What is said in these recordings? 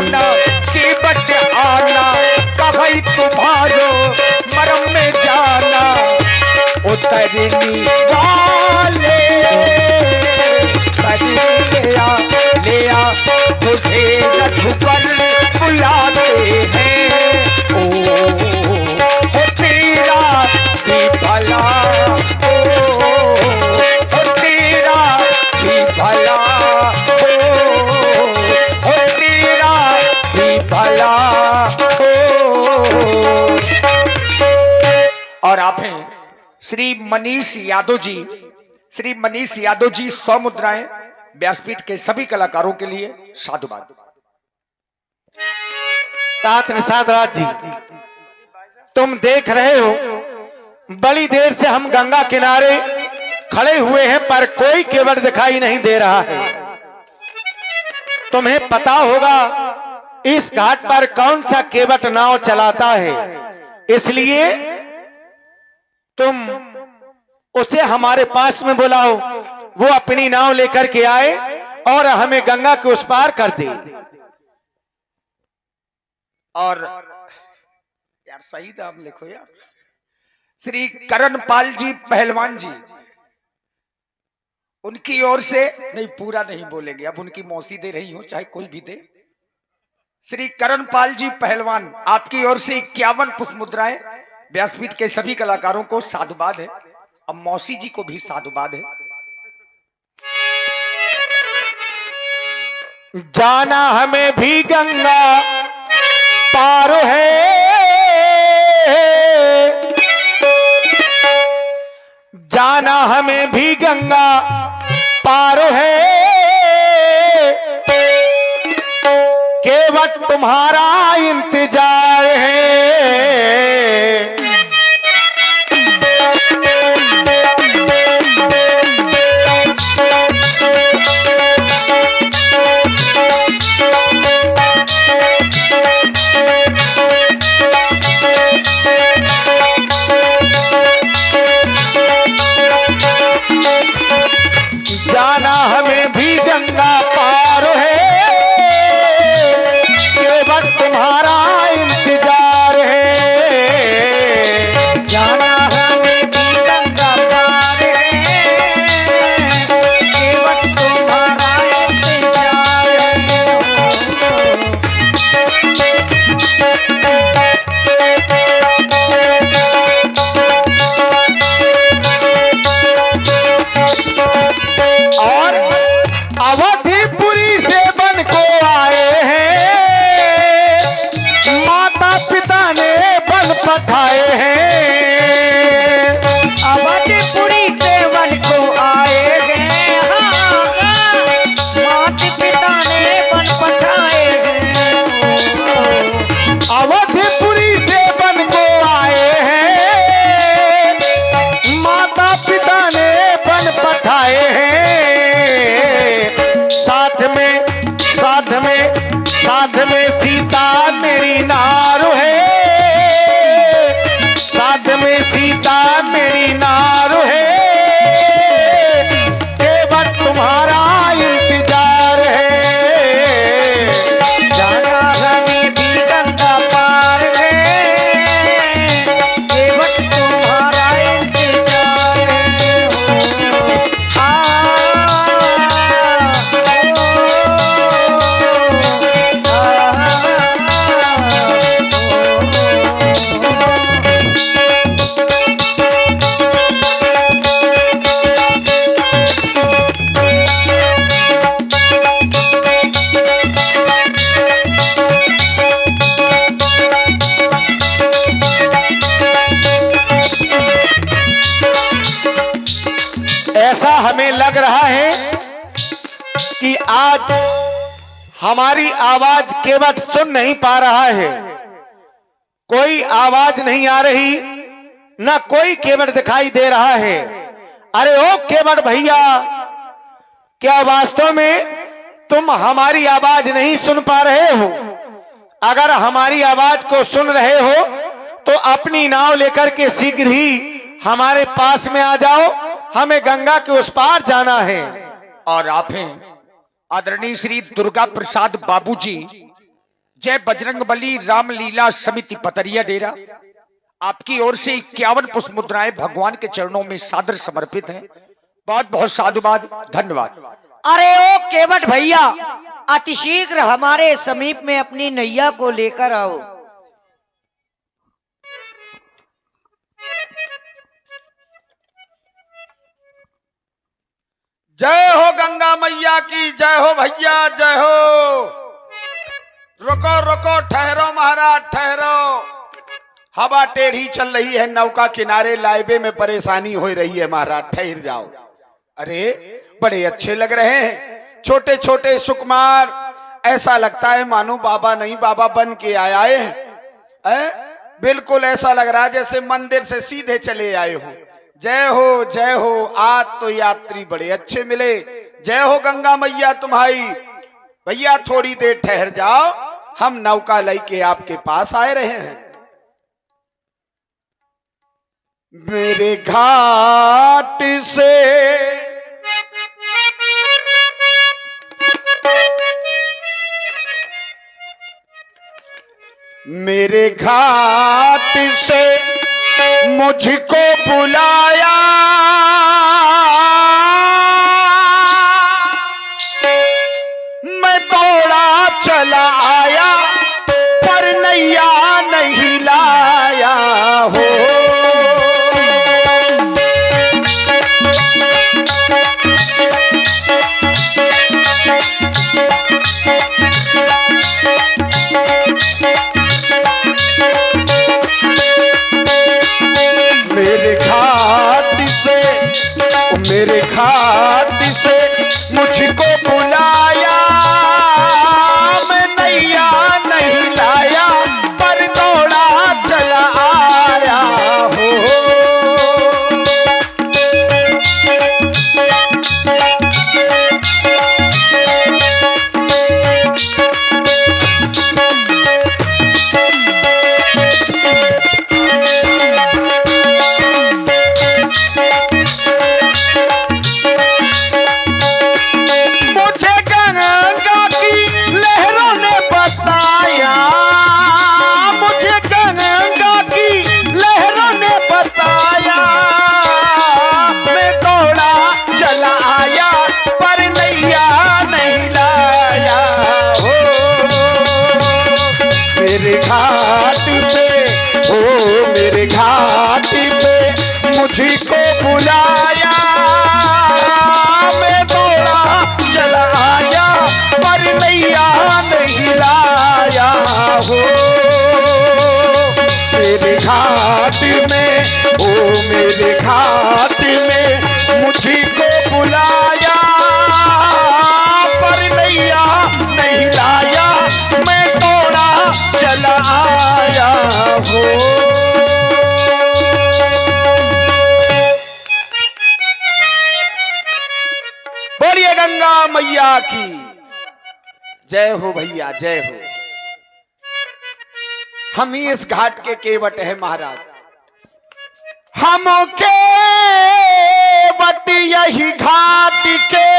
ना केवट आना, कभी तुम्हारो मरम में जाना, उतरनी वाले ले आ तुझे रघुवर बुलाते हैं। ओ तेरा भी भला, ओ तेरा भी भला, ओ तेरा भी भला। और आप हैं श्री मनीष यादव जी। श्री मनीष यादव जी 100 मुद्राएं व्यासपीठ के सभी कलाकारों के लिए साधुवाद। तात निषाद राज जी, तुम देख रहे हो बड़ी देर से हम गंगा किनारे खड़े हुए हैं पर कोई केवट दिखाई नहीं दे रहा है। तुम्हें पता होगा इस घाट पर कौन सा केवट नाव चलाता है, इसलिए तुम उसे हमारे पास में बुलाओ, वो अपनी नाव लेकर के आए और हमें गंगा के उस पार कर दे। और यार सही नाम लिखो यार, श्री करणपाल जी पहलवान जी, उनकी ओर से नहीं, पूरा नहीं बोलेंगे, अब उनकी मौसी दे रही हो चाहे कोई भी दे। श्री करणपाल जी पहलवान, आपकी ओर से 51 पुष्प मुद्राएं व्यासपीठ के सभी कलाकारों को साधुवाद है। अब मौसी जी को भी साधुवाद है। जाना हमें भी गंगा पार है, जाना हमें भी गंगा पार है, केवट तुम्हारा इंतजार है। जाना हमें भी गंगा पार है, केवट तुम्हारा इंतजार है। जाना हमें भी गंगा पार है, केवट तुम्हारा इंतजार है। और अवधिपुरी से बन को आए हैं, माता पिता ने बन पठाए हैं। अवधिपुरी से वन को आए हैं, माता पिता ने बन पठाए हैं। अवधिपुरी से बन को आए हैं, माता पिता ने बन पठाए हैं। साथ में सीता मेरी नार है, साथ में सीता मेरी नार है, केवट तुम्हारा इंतजार है। जाना हमें भी गंगा पार है, केवट तुम्हारा इंतजार है। ऐसा हमें लग रहा है कि आज हमारी आवाज केवट सुन नहीं पा रहा है, कोई आवाज नहीं आ रही, ना कोई केवट दिखाई दे रहा है। अरे ओ केवट भैया, क्या वास्तव में तुम हमारी आवाज नहीं सुन पा रहे हो? अगर हमारी आवाज को सुन रहे हो तो अपनी नाव लेकर के शीघ्र ही हमारे पास में आ जाओ, हमें गंगा के उस पार जाना है। और आप हैं आदरणीय श्री दुर्गा प्रसाद बाबूजी, जय बजरंगबली रामलीला समिति पतरिया डेरा, आपकी ओर से 51 पुष्प मुद्राएं भगवान के चरणों में सादर समर्पित हैं। बहुत बहुत साधुवाद, धन्यवाद। अरे ओ केवट भैया, अतिशीघ्र हमारे समीप में अपनी नैया को लेकर आओ। जय हो गंगा मैया की, जय हो भैया, जय हो। रुको रुको, ठहरो महाराज, ठहरो। हवा टेढ़ी चल रही है, नौका किनारे लाइबे में परेशानी हो रही है महाराज, ठहर जाओ। अरे बड़े अच्छे लग रहे हैं, छोटे छोटे सुकुमार, ऐसा लगता है मानो बाबा नहीं बाबा बन के आए हैं। बिल्कुल ऐसा लग रहा है जैसे मंदिर से सीधे चले आए हो। जय हो जय हो, आज तो यात्री बड़े अच्छे मिले। जय हो गंगा मैया तुम्हारी। भैया थोड़ी देर ठहर जाओ, हम नौका लेके आपके पास आए रहे हैं। मेरे घाट से मेरे घाट से मुझको बुलाया, मैं दौड़ा चला आया, पर नैया नहीं लाया हो। मेरे घाट से मुझको बुलाया, मैं नैया नहीं लाया, पर दौड़ा चला आया हो। मेरे घाट पे मुझको बुलाया, मैं दौड़ा चला आया, पर नैया नहीं लाया हो। मेरे घाट में, ओ मेरे घाट में मुझको बुलाया, पर नैया नहीं लाया, मैं दौड़ा चला आया हो। बोलिए गंगा मैया की जय हो भैया, जय हो। हम ही इस घाट के केवट है महाराज, हम केवट यही घाट के,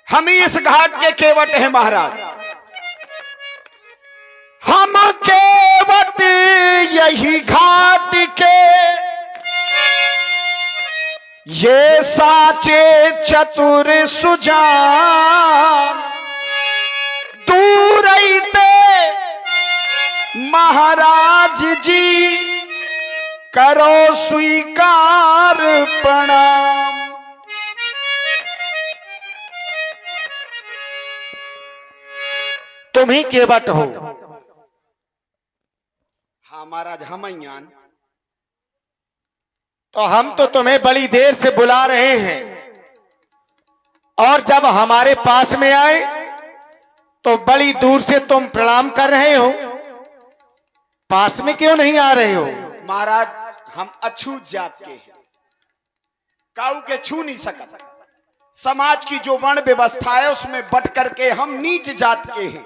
हम ही इस घाट के केवट है महाराज। हम केवट यही घाट के, ये साचे चतुर सुजान, दूर रहते महाराज जी, करो स्वीकार प्रणाम। तुम ही केवट हो। हाँ महाराज, हम ज्ञान, तो हम तो तुम्हें बड़ी देर से बुला रहे हैं, और जब हमारे पास में आए तो बड़ी दूर से तुम प्रणाम कर रहे हो, पास में क्यों नहीं आ रहे हो? महाराज हम अछूत जात के हैं, काऊ के छू नहीं सकते। समाज की जो वर्ण व्यवस्था है उसमें बट करके हम नीच जात के हैं,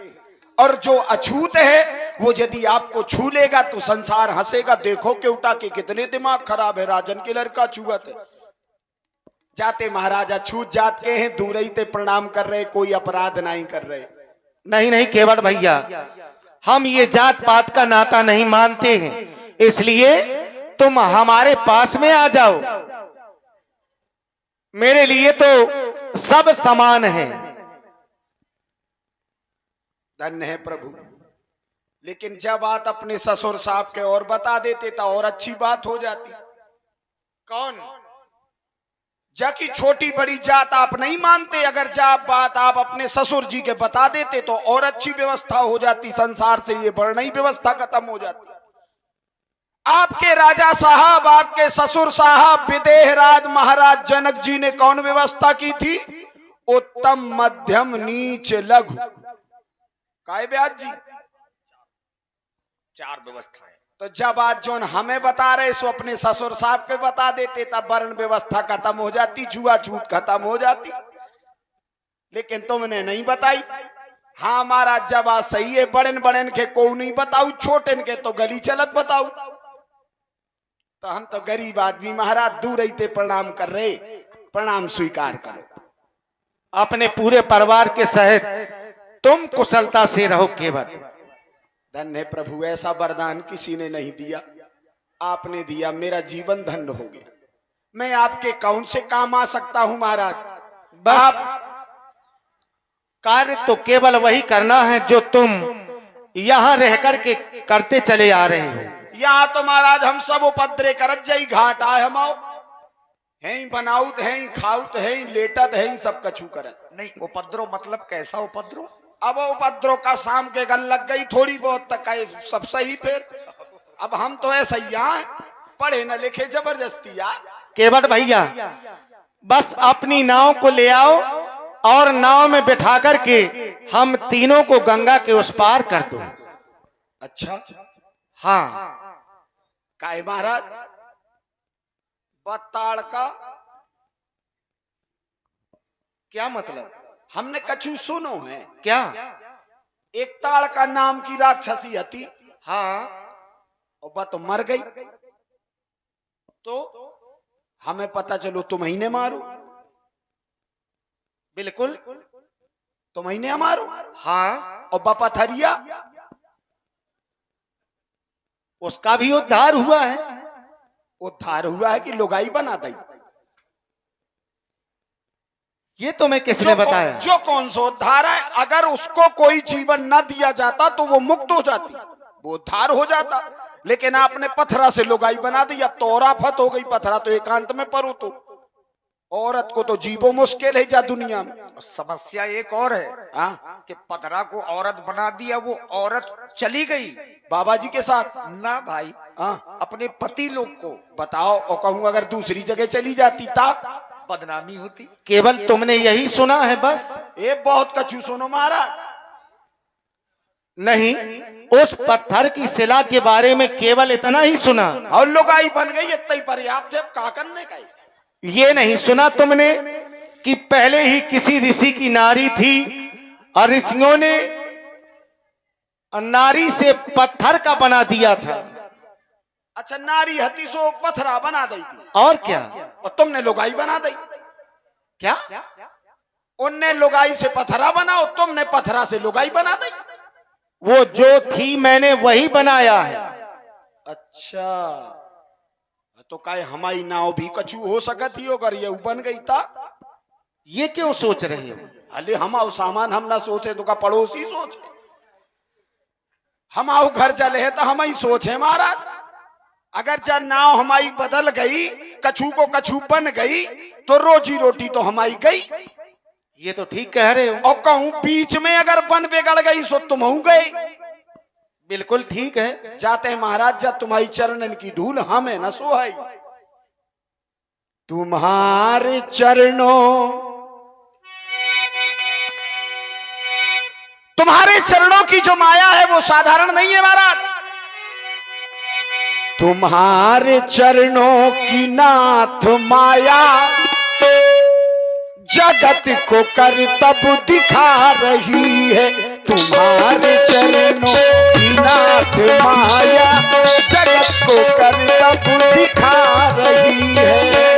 और जो अछूत है वो यदि आपको छू लेगा तो संसार हंसेगा। देखो केवटा के कितने दिमाग खराब है, राजन के लड़का छुअत है। जाते महाराज अछूत जात के हैं, दूर ही ते प्रणाम कर रहे, कोई अपराध नहीं कर रहे। नहीं नहीं केवट भैया, हम ये जात पात का नाता नहीं मानते हैं, इसलिए तुम हमारे पास में आ जाओ। मेरे लिए तो सब समान है। धन्य है प्रभु। लेकिन जब बात अपने ससुर साहब के और बता देते तो और अच्छी बात हो जाती। कौन? जाकि छोटी बड़ी जात आप नहीं मानते, अगर जात बात आप अपने ससुर जी के बता देते तो और अच्छी व्यवस्था हो जाती, संसार से ये वर्णई व्यवस्था खत्म हो जाती। आपके राजा साहब, आपके ससुर साहब विदेहराज महाराज जनक जी ने कौन व्यवस्था की थी? उत्तम मध्यम नीच लघु। काय ब्याज जी? 4 व्यवस्थाएं। तो जब आज जोन हमें बता रहे सो अपने ससुर साहब के बता देते, तब वर्ण व्यवस्था खत्म हो जाती, जुआ छूत खत्म हो जाती। लेकिन तुमने नहीं बताई। हाँ महाराज, जब आज सही है, बड़न बड़न के को नहीं बताऊ, छोटन के तो गली चलत बताऊ। तो हम तो गरीब आदमी महाराज, दूर रहते प्रणाम कर रहे, प्रणाम स्वीकार करो। अपने पूरे परिवार के सहित तुम कुशलता से रहो केवट। धन्य प्रभु, ऐसा वरदान किसी ने नहीं दिया, आपने दिया, मेरा जीवन धन्य हो गया। मैं आपके कौन से काम आ सकता हूं महाराज? बस कार्य तो केवल वही करना है जो तुम यहाँ रहकर के करते चले आ रहे हो। यहाँ तो महाराज हम सब उपद्रे करत जाई, घाट आए हम है, बनाउत है, खाउत है, लेटत है, सब कछु करत नहीं। उपद्रव मतलब कैसा उपद्रव? अब उपद्रव का शाम के गल लग गई थोड़ी बहुत तक सब सही। फिर अब हम तो ऐसा ही पढ़े न लिखे जबरदस्ती यार। केवट भैया, बस अपनी नाव को ले आओ और नाव में बिठा करके हम तीनों को गंगा के उस पार कर दो। अच्छा हाँ। काय महाराज? बताड़ का क्या मतलब? हमने कछु सुनो है क्या? एक ताड़ का नाम की राक्षसी हती। हाँ। और वह तो मर गई, तो हमें पता चलो तुम ही ने मारो। बिल्कुल तुम ही ने मारो। हाँ। और वह पथरिया, उसका भी उद्धार हुआ है। उद्धार हुआ है कि लुगाई बना दी? ये तुम्हें किसने बताया? जो कौन सा उद्धार है? अगर उसको कोई जीवन न दिया जाता तो वो मुक्त हो जाती, वो उद्धार हो जाता। लेकिन आपने पथरा से लुगाई बना दी, अब तो और आफत हो गई। पथरा तो एकांत में परो, तो औरत को तो जीवो मुश्किल है जा दुनिया में। समस्या एक और है कि पथरा को औरत बना दिया, वो औरत चली गई बाबा जी के साथ ना भाई, अपने पति लोग को। बताओ, और कहूँ अगर दूसरी जगह चली जाती ता बदनामी होती। केवल तुमने यही सुना है बस? ये बहुत कछु सुनो महाराज। नहीं, उस पत्थर की शिला के बारे में केवल इतना ही सुना। और लुगाई बन गई, इतना ही पर्याप्त है। का करने का ये नहीं सुना तुमने कि पहले ही किसी ऋषि की नारी थी और ऋषियों ने नारी से पत्थर का बना दिया था। अच्छा, नारी हती सो पथरा बना दी थी। और क्या? और तुमने लुगाई बना दी। क्या? उनने लुगाई से पथरा बना और तुमने पथरा से लुगाई बना दी। वो जो थी मैंने वही बनाया है। अच्छा, तो काय हमारी नाव भी कछु हो सकती हो, अगर ये बन गई था। ये क्यों सोच रहे हो? अले हम सामान हम ना सोचे तो का पड़ोसी सोचे। हम आओ घर चले है तो हम ही सोचे महाराज। अगर जब नाव हमारी बदल गई, कछु को कछु बन गई, तो रोजी रोटी तो हमारी गई। ये तो ठीक कह रहे हो। और कहूं बीच में अगर बन बिगड़ गई सो तुम हो गए। बिल्कुल ठीक है। जाते हैं महाराज, जब तुम्हारी चरणन की धूल हमें न सोहाई। तुम्हारे चरणों, तुम्हारे चरणों की जो माया है वो साधारण नहीं है महाराज। तुम्हारे चरणों की नाथ माया जगत को करतब दिखा रही है। तुम्हारे चरणों की नाथ माया जगत को करतब दिखा रही है।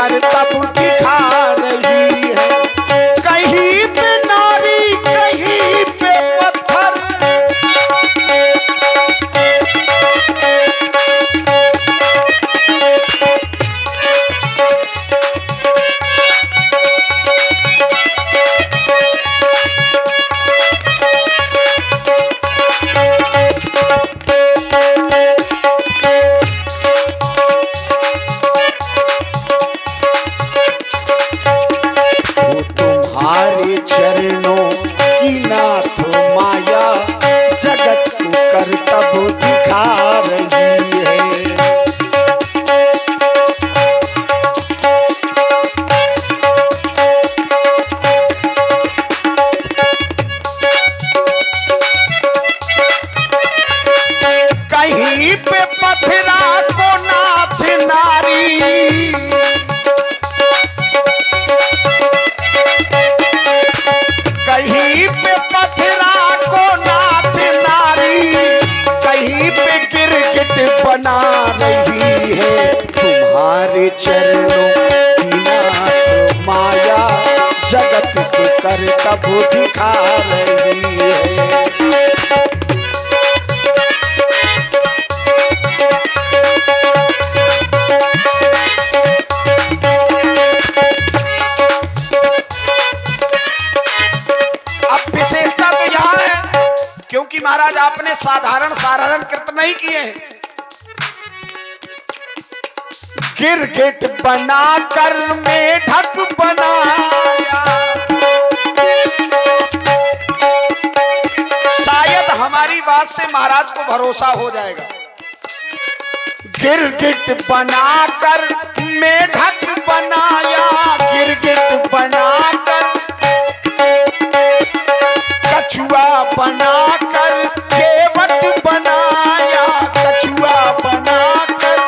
कर तब दिखा रही है। कहीं पे नारी कहीं पे पत्थर, तुम्हारे चरणों की नाथ माया जगत को कर तब दिखा रही है। कहीं पे पथरा को नाथ नारी, कहीं पे पथरा को नाथ नारी, कहीं पे गिरगिट बना रही है। तुम्हारे चरणों की नाथ माया जगत को कर तब दिखा रही है। विशेषता तो यहाँ है क्योंकि महाराज आपने साधारण साधारण कृत नहीं किए हैं। गिरगिट बनाकर मेढक बनाया, शायद हमारी बात से महाराज को भरोसा हो जाएगा। गिरगिट बनाकर मेढक बनाया, गिरगिट बनाकर कछुआ बनाकर केवट बनाया, कछुआ बनाकर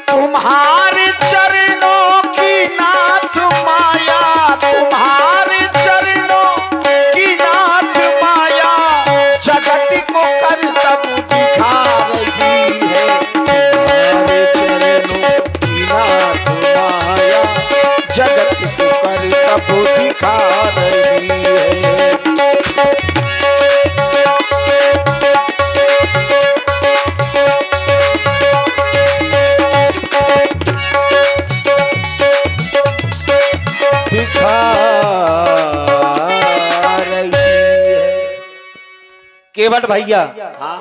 तुम्हारे चरणों की नाथ माया, तुम्हारे चरणों की नाथ माया जगत को कर तब दिखा रही है। तुम्हारे चरणों की नाथ माया जगत को कर तब दिखा रही है। दिखा रही है। केवट भैया, हाँ,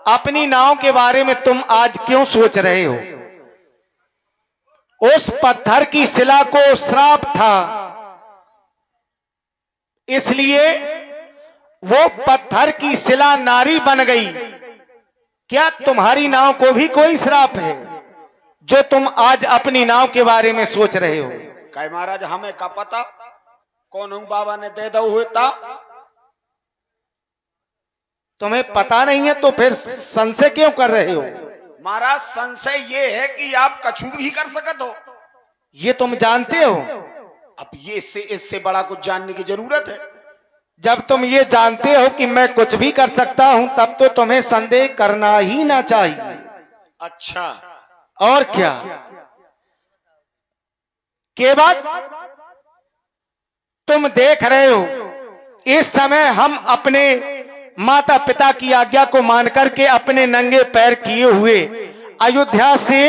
अपनी नाव के बारे में तुम आज क्यों सोच रहे हो? उस पत्थर की शिला को श्राप था, इसलिए वो पत्थर की शिला नारी बन गई। क्या तुम्हारी नाव को भी कोई श्राप है जो तुम आज अपनी नाव के बारे में सोच रहे हो? कहे महाराज हमें का पता, कौन हूं बाबा ने दे दो होता। तुम्हें पता नहीं है तो फिर संशय क्यों कर रहे हो? महाराज संशय ये है कि आप कछु भी कर सकते हो। ये तुम जानते हो? अब ये इससे बड़ा कुछ जानने की जरूरत है? जब तुम ये जानते हो कि मैं कुछ भी कर सकता हूं तब तो तुम्हें संदेह करना ही ना चाहिए। अच्छा, और क्या? केवट, तुम देख रहे हो इस समय हम अपने माता पिता की आज्ञा को मानकर के अपने नंगे पैर किए हुए अयोध्या से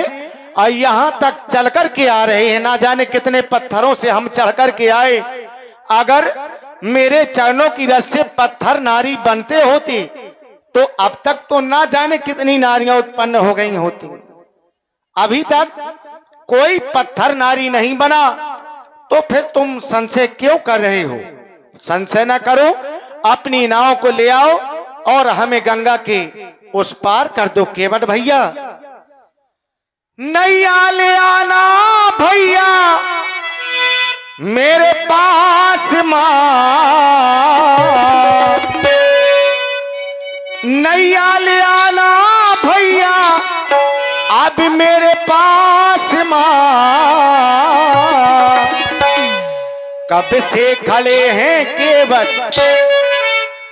यहां तक चल कर के आ रहे हैं। ना जाने कितने पत्थरों से हम चढ़ कर के आए। अगर मेरे चरणों की रस से पत्थर नारी बनते होते तो अब तक तो ना जाने कितनी नारियां उत्पन्न हो गई होती। अभी तक कोई पत्थर नारी नहीं बना, तो फिर तुम संशय क्यों कर रहे हो? संशय ना करो, अपनी नाव को ले आओ और हमें गंगा के उस पार कर दो। केवट भैया, नैया ले आना भैया मेरे पास मां, नैया ले आना भैया अब मेरे पास मां। कब से खड़े हैं केवट,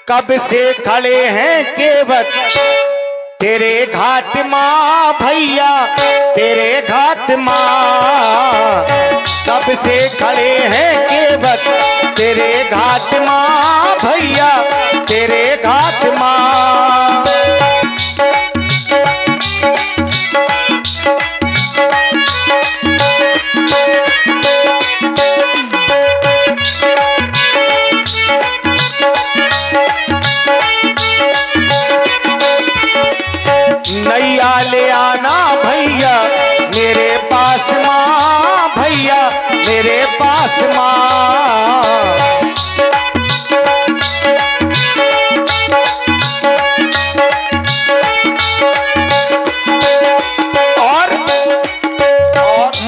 कब से खड़े हैं केवट तेरे घाट माँ भैया, तेरे घाट माँ। कब से खड़े हैं केवट तेरे घाट माँ भैया, तेरे घाट माँ। नैया ले आना भैया मेरे पास माँ, भैया मेरे पास माँ। और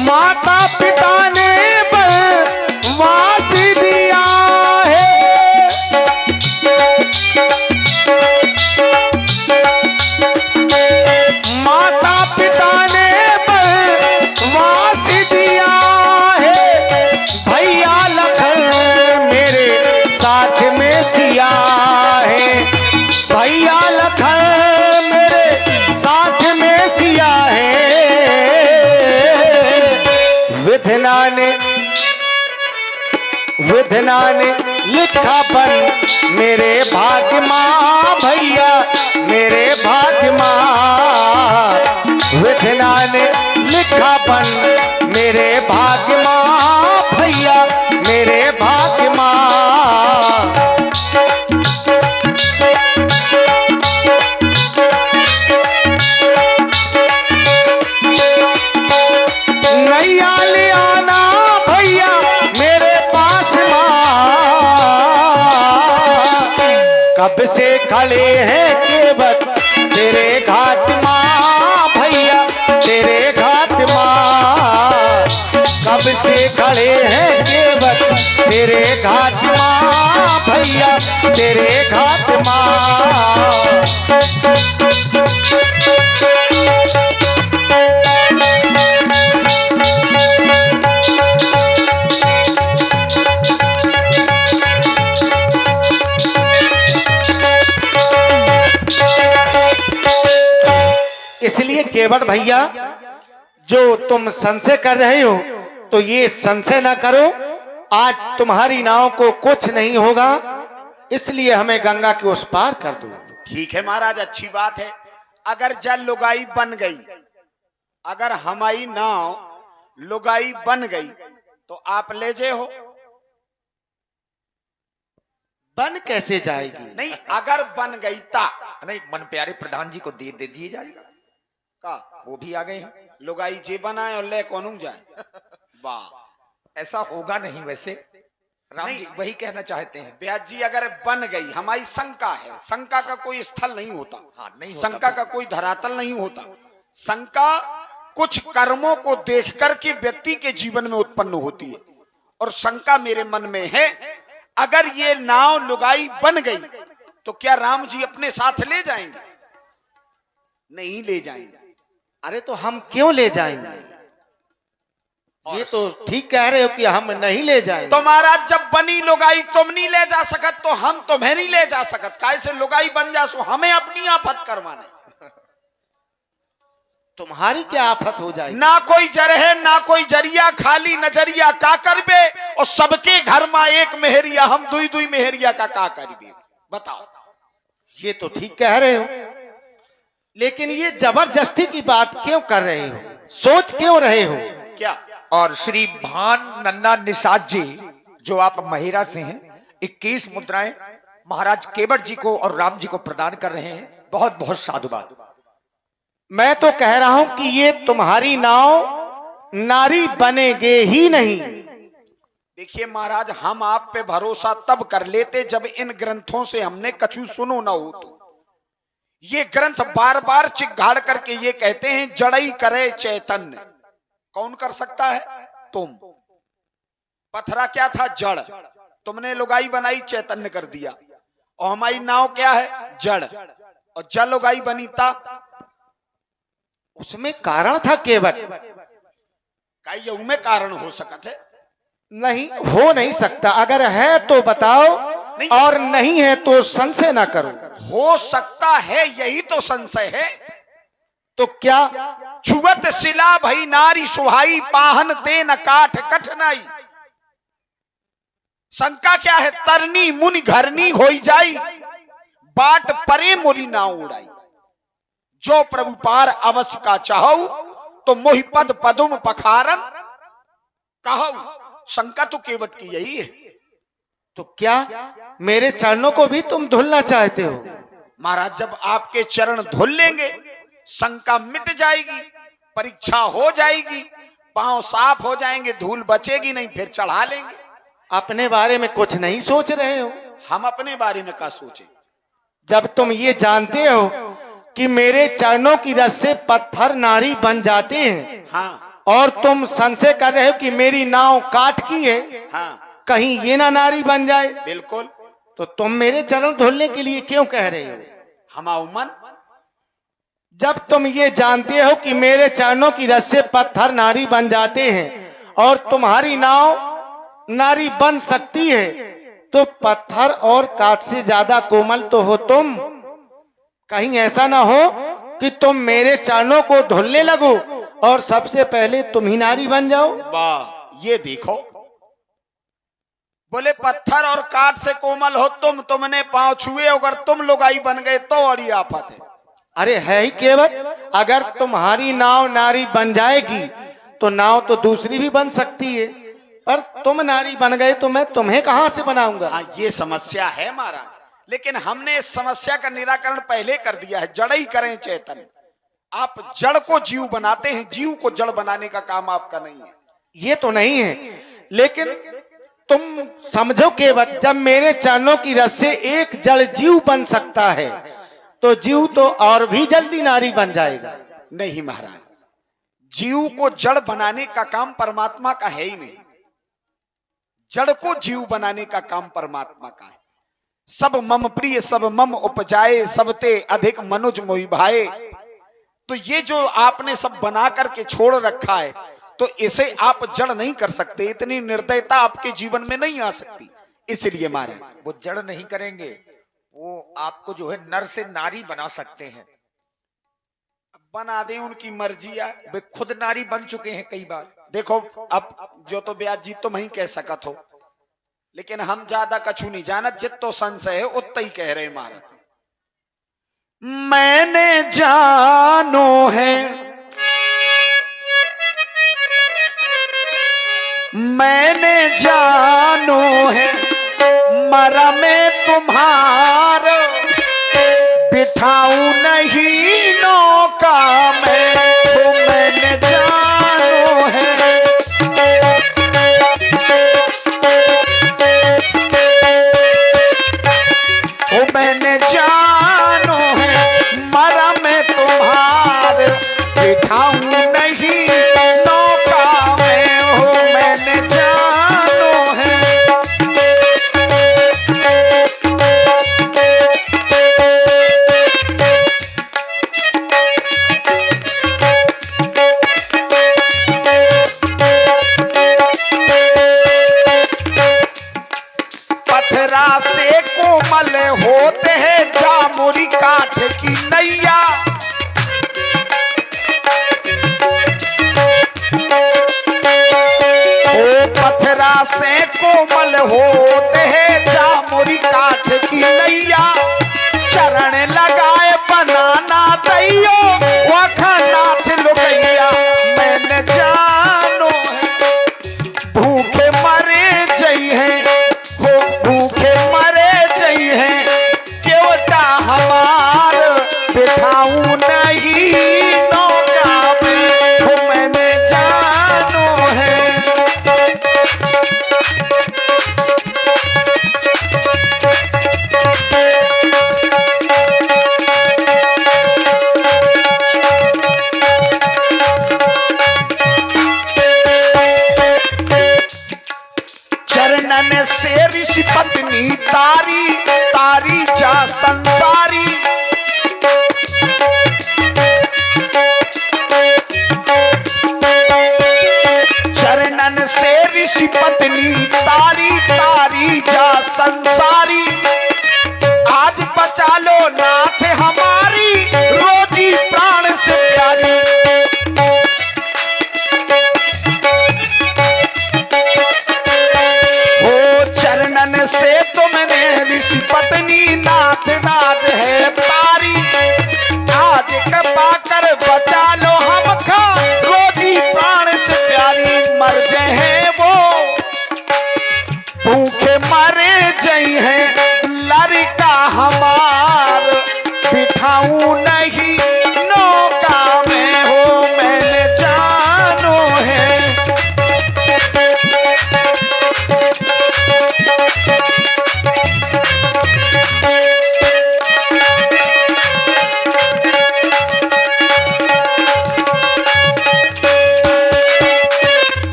माता पिता ने बलवास दिया है, माता पिता ने बलवास दिया है। भैया लखन मेरे साथ में सिया है, भैया लखन मेरे साथ में सिया है। विधना ने लिखा बन मेरे भाग्य माँ भैया, मेरे भाग्य माँ। विधना ने लिखा बन मेरे भाग्य माँ भैया, मेरे भाग्य माँ। नैया ले आना भैया मेरे पास माँ। कब से खड़े हैं केवट तेरे घाट माँ भैया, तेरे घाट माँ। कब से खड़े हैं केवट तेरे घाट माँ भैया, तेरे घाट माँ। इसलिए केवट भैया जो तुम संशय कर रहे हो तो ये संशय ना करो, आज तुम्हारी नाव को कुछ नहीं होगा, इसलिए हमें गंगा के उस पार कर दो। ठीक है महाराज, अच्छी बात है। अगर जल लुगाई बन गई, अगर हमारी नाव लुगाई बन गई तो आप ले जे हो। बन कैसे जाएगी? नहीं, अगर बन गई ता नहीं, मन प्यारे प्रधान जी को दे दिए जाएगा का वो भी आ गए हैं। लुगाई जे बनाए और ले कौन जाए। वाह, ऐसा होगा नहीं वैसे, राम नहीं। जी वही कहना चाहते हैं। ब्याज जी अगर बन गई, हमारी शंका है, शंका का कोई स्थल नहीं होता, हाँ, नहीं होता शंका का कोई धरातल नहीं होता। शंका कुछ कर्मों को देख करके व्यक्ति के जीवन में उत्पन्न होती है, और शंका मेरे मन में है, अगर ये नाव लुगाई बन गई तो क्या राम जी अपने साथ ले जाएंगे? नहीं ले जाएंगे। अरे तो हम क्यों ले जाएंगे? ये तो ठीक कह रहे हो कि हम नहीं ले जाएंगे। तो महाराज जब बनी लुगाई तुम नहीं ले जा सकत तो हम तुम्हें नहीं ले जा सकत। कैसे लुगाई बन जा सो हमें अपनी आफत करवाने। तुम्हारी क्या आफत हो जाएगी? ना कोई जर है ना कोई जरिया, खाली नजरिया का करबे, और सबके घर में एक मेहरिया, हम दुई दुई मेहरिया का करबे। बताओ। ये तो ठीक कह रहे हो, लेकिन ये जबरदस्ती की बात क्यों कर रहे हो? सोच क्यों रहे हो? क्या? और श्री भान नन्ना निषाद जी जो आप महिरा से हैं, 21 मुद्राएं महाराज केवट जी को और राम जी को प्रदान कर रहे हैं। बहुत बहुत साधुवाद। मैं तो कह रहा हूं कि ये तुम्हारी नाव नारी बनेगे ही नहीं। देखिए महाराज, हम आप पे भरोसा तब कर लेते जब इन ग्रंथों से हमने कछु सुनो ना हो। तो ये ग्रंथ बार बार चिघाड़ करके ये कहते हैं जड़ई करे चैतन्य। कौन कर सकता है? तुम। पथरा क्या था? जड़। तुमने लुगाई बनाई, चैतन्य कर दिया। और हमारी नाव क्या है? जड़। और जल लुगाई बनी था, उसमें कारण था केवट। का यू में कारण हो सकत है? नहीं, हो नहीं सकता। अगर है तो बताओ, नहीं। और नहीं है तो संशय ना करो। हो सकता है, यही तो संशय है। तो क्या? छुअत शिला भई नारी सुहाई, पाहन ते न काठ कठनाई। शंका क्या है? तरनी मुनि घरनी होई जाई, बाट परे मोरी ना उड़ाई। जो प्रभु पार अवश्य का चाहू, तो मोहि पद पदुम पखारन कहू। शंका तो केवट की यही है। तो क्या मेरे चरणों को भी तुम धुलना चाहते हो? महाराज, जब आपके चरण धुल लेंगे, शंका मिट जाएगी, परीक्षा हो जाएगी, पांव साफ हो जाएंगे, धूल बचेगी नहीं, फिर चढ़ा लेंगे। अपने बारे में कुछ नहीं सोच रहे हो? हम अपने बारे में क्या सोचे? जब तुम ये जानते हो कि मेरे चरणों की रस से पत्थर नारी बन जाते हैं, हाँ और तुम संशय कर रहे हो कि मेरी नाव काठ की है, हाँ कहीं ये ना नारी बन जाए, बिल्कुल। तो तुम मेरे चरण धुलने के लिए क्यों कह रहे हो? हमारा मन। जब तुम ये जानते हो कि मेरे चरणों की रस से पत्थर नारी बन जाते हैं और तुम्हारी नाव नारी बन सकती है, तो पत्थर और काठ से ज्यादा कोमल तो हो तुम। कहीं ऐसा ना हो कि तुम मेरे चरणों को धुलने लगो और सबसे पहले तुम ही नारी बन जाओ। वाह, ये देखो, बोले पत्थर और काठ से कोमल हो तुम, तुमने पांव छुए, अगर तुम लुगाई बन गए तो बड़ी आफत है। अरे है ही केवट, अगर तुम्हारी नाव नारी बन जाएगी तो नाव तो दूसरी भी बन सकती है, पर तुम नारी बन गए तो मैं तुम्हें कहां से बनाऊंगा? हाँ, ये समस्या है महाराज, लेकिन हमने इस समस्या का निराकरण पहले कर दिया है। जड़ ही करें चेतन। आप जड़ को जीव बनाते हैं, जीव को जड़ बनाने का काम आपका नहीं है। ये तो नहीं है, लेकिन तुम समझो केवट, जब मेरे चरणों की रस से एक जड़ जीव बन सकता है, तो जीव तो और भी जल्दी नारी बन जाएगा। नहीं महाराज, जीव को जड़ बनाने का काम परमात्मा का है ही नहीं। जड़ को जीव बनाने का काम परमात्मा का है। सब मम प्रिय सब मम उपजाए, सबते अधिक मनुज मोहि भाए। तो ये जो आपने सब बना करके छोड़ रखा है, तो इसे आप जड़ नहीं कर सकते। इतनी निर्दयता आपके जीवन में नहीं आ सकती। इसलिए महाराज, वो जड़ नहीं करेंगे, वो आपको जो है नर से नारी बना सकते हैं। बना दें, उनकी मर्जी है। वे खुद नारी बन चुके हैं कई बार। देखो, अब जो तो ब्याज जी तुम ही कह सकत हो, लेकिन हम ज्यादा कछु नहीं जानत। जितो संशय है उतना ही कह रहे महाराज। मैंने जानो है, मैंने जानो है, मरा में तुम्हार बिठाऊं नहीं नौका में। तो मैंने जानो है, ओ मैंने जानो है, मरा में तुम्हार बिठाऊं नहीं नौका में। हो मैंने जानो है, पथरा से कोमल होते हैं जामुरी काठ की नैया। ओ पथरा से कोमल होते हैं जामुरी काठ की नैया। चरण लगाए बनाना दैयो, वखनाथ लुकैया। मैंने जानो है, भूखे मरे जई हैं, हो भूखे मरे जई हैं, केवटा हमार बिठाऊं नहीं नौका में। हो मैंने जानो है, चरणन से ऋषि पत्नी तारी, तारी जा संसारी। बचा लो नाथ हमारी रोजी प्राण से प्यारी। हो चरणन से तुमने ऋषि पत्नी नाथ राज है तारी, आज कृपा कर बचा लो हमका रोजी प्राण से प्यारी। मर जाए हैं वो भूखे मरे जई हैं लड़का हमार, बिठाऊं नहीं नौका में हो मैंने जानो है।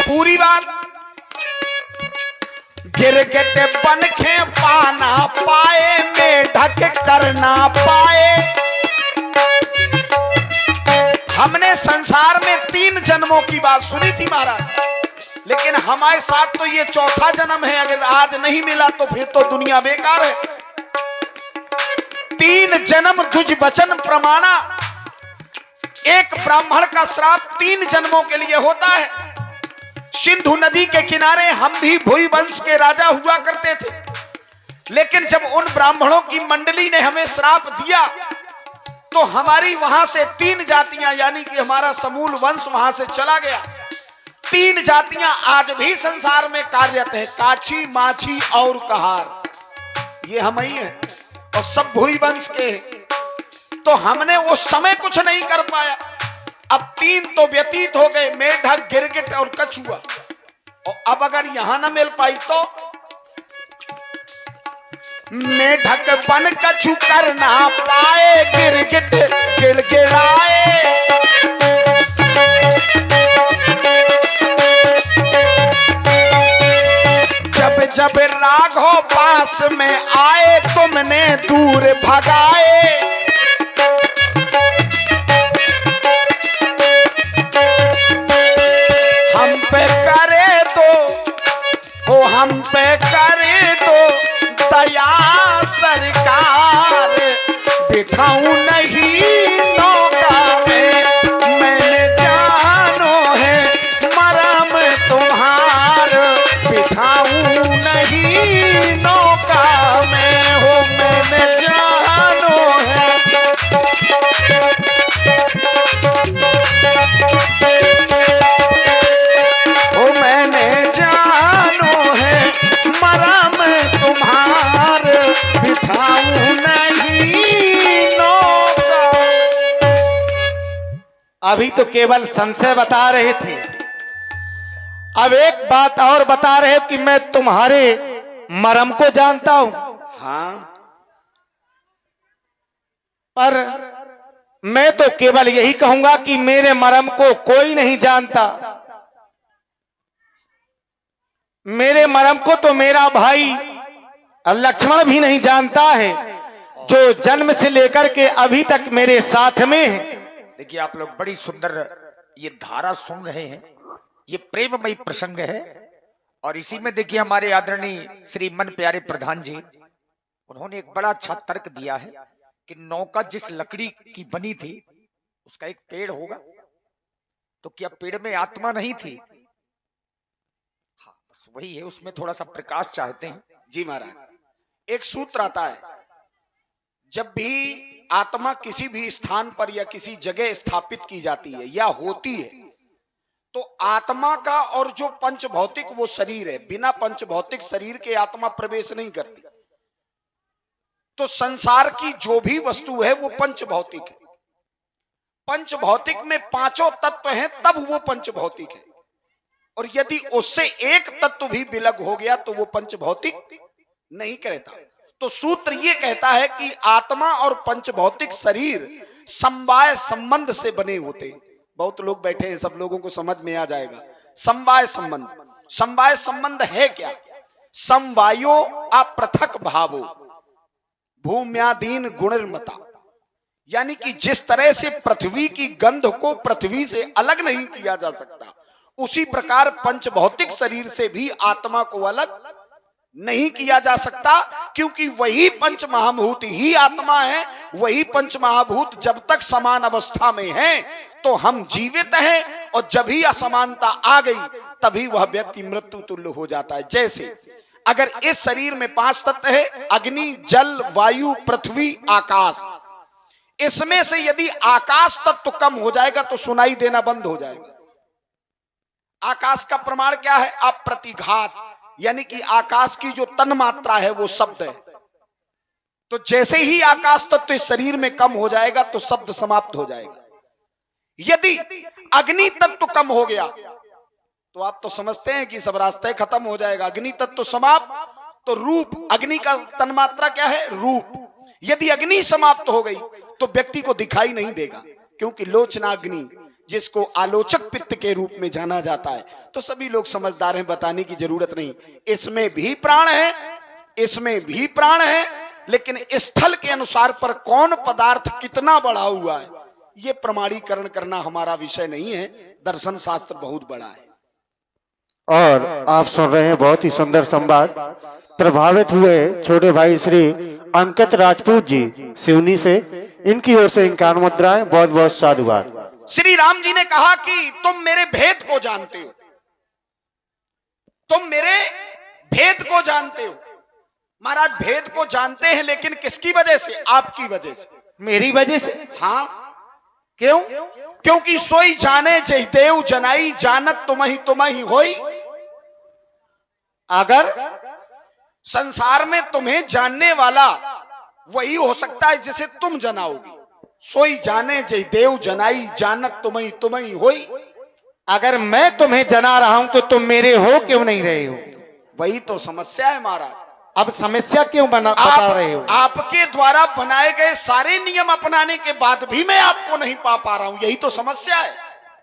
पूरी बात गिरगिट बनखे पाना पाए मेढक करना पाए। हमने संसार में 3 जन्मों की बात सुनी थी महाराज, लेकिन हमारे साथ तो ये चौथा जन्म है। अगर आज नहीं मिला तो फिर तो दुनिया बेकार है। 3 जन्म तुझ वचन प्रमाणा। एक ब्राह्मण का श्राप 3 जन्मों के लिए होता है। सिंधु नदी के किनारे हम भी भुई वंश के राजा हुआ करते थे, लेकिन जब उन ब्राह्मणों की मंडली ने हमें श्राप दिया तो हमारी वहां से 3 जातियां यानी कि हमारा समूल वंश वहां से चला गया। 3 जातियां आज भी संसार में कार्यरत है, काछी, माछी और कहार। ये हम ही हैं और सब भुई वंश के हैं। तो हमने उस समय कुछ नहीं कर पाया। अब 3 तो व्यतीत हो गए, मेढक, गिरगिट और कछुआ। और अब अगर यहां ना मिल पाई तो मेढक बन कछु करना पाए, गिरगिट गिड़गिड़ाए। जब जब राघव पास में आए तुमने दूर भगाए। हम पे करे तो हो, हम पे करे तो दया सरकार, बिठाऊं नहीं नौका में मैंने जानो है मरम तुम्हार, बिठाऊं नहीं नौका में हो मैंने जानो है। ओ मैंने जानो है मरम तुम्हार, बिठाऊं नहीं नौका। अभी तो केवल संशय बता रहे थे, अब एक बात और बता रहे कि मैं तुम्हारे मरम को जानता हूं। हाँ, पर मैं तो केवल यही कहूंगा कि मेरे मरम को कोई नहीं जानता। मेरे मरम को तो मेरा भाई लक्ष्मण भी नहीं जानता है, जो जन्म से लेकर के अभी तक मेरे साथ में है। देखिए आप लोग बड़ी सुंदर ये धारा सुन रहे हैं, ये प्रेममयी प्रसंग है। और इसी में देखिए हमारे आदरणीय श्री मन प्यारे प्रधान जी, उन्होंने एक बड़ा अच्छा तर्क दिया है कि नौका जिस लकड़ी की बनी थी उसका एक पेड़ होगा, तो क्या पेड़ में आत्मा नहीं थी? हाँ, बस वही है, उसमें थोड़ा सा प्रकाश चाहते हैं। जी महाराज, एक सूत्र आता है, जब भी आत्मा किसी भी स्थान पर या किसी जगह स्थापित की जाती है या होती है, तो आत्मा का और जो पंच भौतिक वो शरीर है, बिना पंच भौतिक शरीर के आत्मा प्रवेश नहीं करती। तो संसार की जो भी वस्तु है वो पंच भौतिक है। पंच भौतिक में 5 तत्व हैं, तब वो पंच भौतिक है। और यदि उससे एक तत्व भी विलग हो गया तो वो पंच भौतिक नहीं कहता। तो सूत्र ये कहता है कि आत्मा और पंच भौतिक शरीर समवाय संबंध से बने होते हैं। बहुत लोग बैठे हैं, सब लोगों को समझ में आ जाएगा। समवाय संबंध, समवाय संबंध है क्या? समवायो अपृथक भावो भूम्यादीन गुणर्मता, यानी कि जिस तरह से पृथ्वी की गंध को पृथ्वी से अलग नहीं किया जा सकता, उसी प्रकार पंच भौतिक शरीर से भी आत्मा को अलग नहीं किया जा सकता, क्योंकि वही पंच महाभूत ही आत्मा है। वही पंच महाभूत जब तक समान अवस्था में हैं तो हम जीवित हैं, और जब ही असमानता आ गई तभी वह व्यक्ति मृत्यु तुल्य हो जाता है। जैसे अगर इस शरीर में 5 तत्व है, अग्नि, जल, वायु, पृथ्वी, आकाश, इसमें से यदि आकाश तत्व कम हो जाएगा तो सुनाई देना बंद हो जाएगा। आकाश का प्रमाण क्या है? अप्रतिघात, यानी कि आकाश की जो तन मात्रा है वो शब्द है। तो जैसे ही आकाश तत्व इस शरीर में कम हो जाएगा तो शब्द समाप्त हो जाएगा। यदि अग्नि तत्व कम हो गया तो आप तो समझते हैं कि सब रास्ते खत्म हो जाएगा। अग्नि तत्व समाप्त तो रूप, अग्नि का तन्मात्रा क्या है? रूप। यदि अग्नि समाप्त हो गई तो व्यक्ति को दिखाई नहीं देगा, क्योंकि लोचनाग्नि, जिसको आलोचक पित्त के रूप में जाना जाता है, तो सभी लोग समझदार हैं, बताने की जरूरत नहीं। इसमें भी प्राण है, इसमें भी प्राण है, लेकिन स्थल के अनुसार पर कौन पदार्थ कितना बढ़ा हुआ है ये प्रमाणीकरण करना हमारा विषय नहीं है। दर्शन शास्त्र बहुत बड़ा है। और आप सुन रहे हैं बहुत ही सुंदर संवाद। प्रभावित हुए छोटे भाई श्री अंकित राजपूत जी सिवनी से, इनकी ओर से 51 मुद्राएं। बहुत बहुत साधुवाद। श्री राम जी ने कहा कि तुम मेरे भेद को जानते हो, तुम मेरे भेद को जानते हो। महाराज भेद को जानते हैं, लेकिन किसकी वजह से? आपकी वजह से, मेरी वजह से? हाँ। क्यों? क्योंकि सोई जाने जय देव जनाई, जानत तुम ही होई। अगर संसार में तुम्हें जानने वाला वही हो सकता है जिसे तुम जनाओगे। सोई जाने जय देव जनाई, जानत तुम ही होई। अगर मैं तुम्हें जना रहा हूं तो तुम मेरे हो क्यों नहीं रहे हो? वही तो समस्या है महाराज। अब समस्या क्यों बता रहे हो? आपके द्वारा बनाए गए सारे नियम अपनाने के बाद भी मैं आपको नहीं पा रहा हूं, यही तो समस्या है।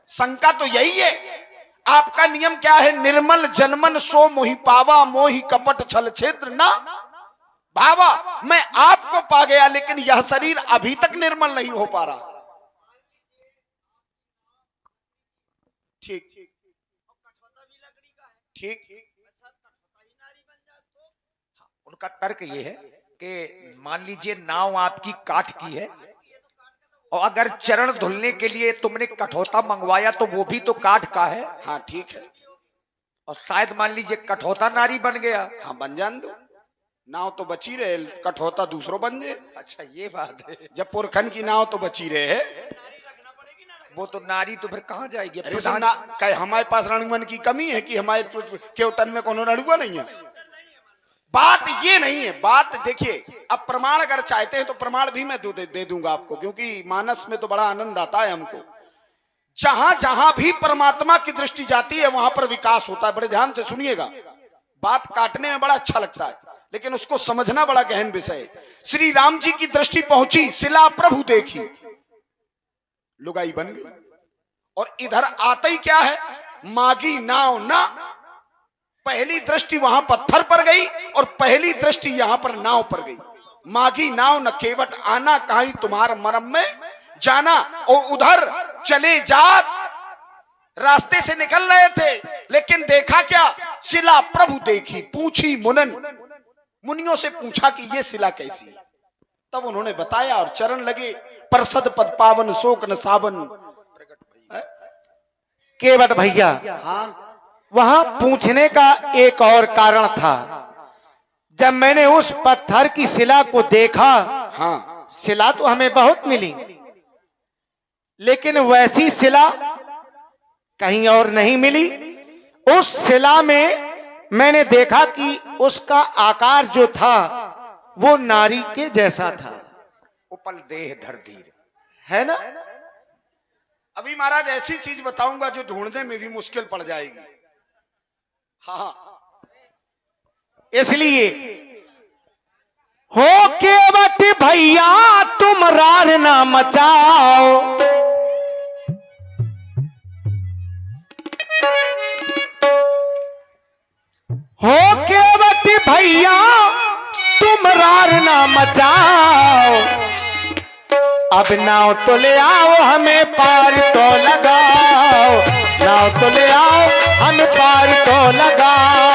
शंका तो यही है। आपका नियम क्या है? निर्मल जनमन सो मोहि पावा, मोहि कपट छल छेत्र ना भावा। मैं आपको पा गया, लेकिन यह शरीर अभी तक निर्मल नहीं हो पा रहा। ठीक ठीक। उनका तर्क ये है कि मान लीजिए नाव आपकी काठ की है, और अगर चरण धुलने के लिए तुमने कठौता मंगवाया तो वो भी तो काठ का है। हाँ ठीक है। और शायद मान लीजिए कठौता नारी बन गया। हाँ बन जान दो, नाव तो बची रहे, कठौता दूसरों बन जाए। अच्छा ये बात है। जब पुरखन की नाव तो बची रहे है, वो तो नारी तो फिर कहाँ जाएगी? हमारे पास रणुवन की कमी है कि हमारे केवटन में कोनो रणुआ नहीं है? बात ये नहीं है। बात देखिए, अब प्रमाण अगर चाहते हैं तो प्रमाण भी मैं दे दूंगा आपको, क्योंकि मानस में तो बड़ा आनंद आता है हमको। जहां जहां भी परमात्मा की दृष्टि जाती है वहां पर विकास होता है। बड़े ध्यान से सुनिएगा, बात काटने में बड़ा अच्छा लगता है, लेकिन उसको समझना बड़ा गहन विषय है। श्री राम जी की दृष्टि पहुंची, शिला प्रभु देखी, लुगाई बन गई। और इधर आते ही क्या है? मागी नाव ना। पहली दृष्टि वहां पत्थर पर गई और पहली दृष्टि यहां पर नाव पर गई। मागी नाव न केवट आना, कहीं तुम्हार मरम में जाना। और उधर चले जात, रास्ते से निकल रहे थे, लेकिन देखा क्या? शिला प्रभु देखी, पूछी मुनियों से पूछा कि ये शिला कैसी है। तब उन्होंने बताया और चरण लगे। परसद पद पावन शोक न सावन। केवट भैया, हाँ वहां पूछने का एक और कारण था। जब मैंने उस पत्थर की शिला को देखा, हाँ, शिला तो हमें बहुत मिली, लेकिन वैसी शिला कहीं और नहीं मिली। उस शिला में मैंने देखा कि उसका आकार जो था वो नारी के जैसा था। उपल देह धर धीर, है ना? अभी महाराज ऐसी चीज बताऊंगा जो ढूंढने में भी मुश्किल पड़ जाएगी। हाँ, इसलिए हो केवट भैया तुम रार ना मचाओ, हो केवट भैया तुम रार ना मचाओ। अब नाव तो ले आओ हमें पार तो लगाओ, नाव तो ले आओ हमें पार तो लगाओ।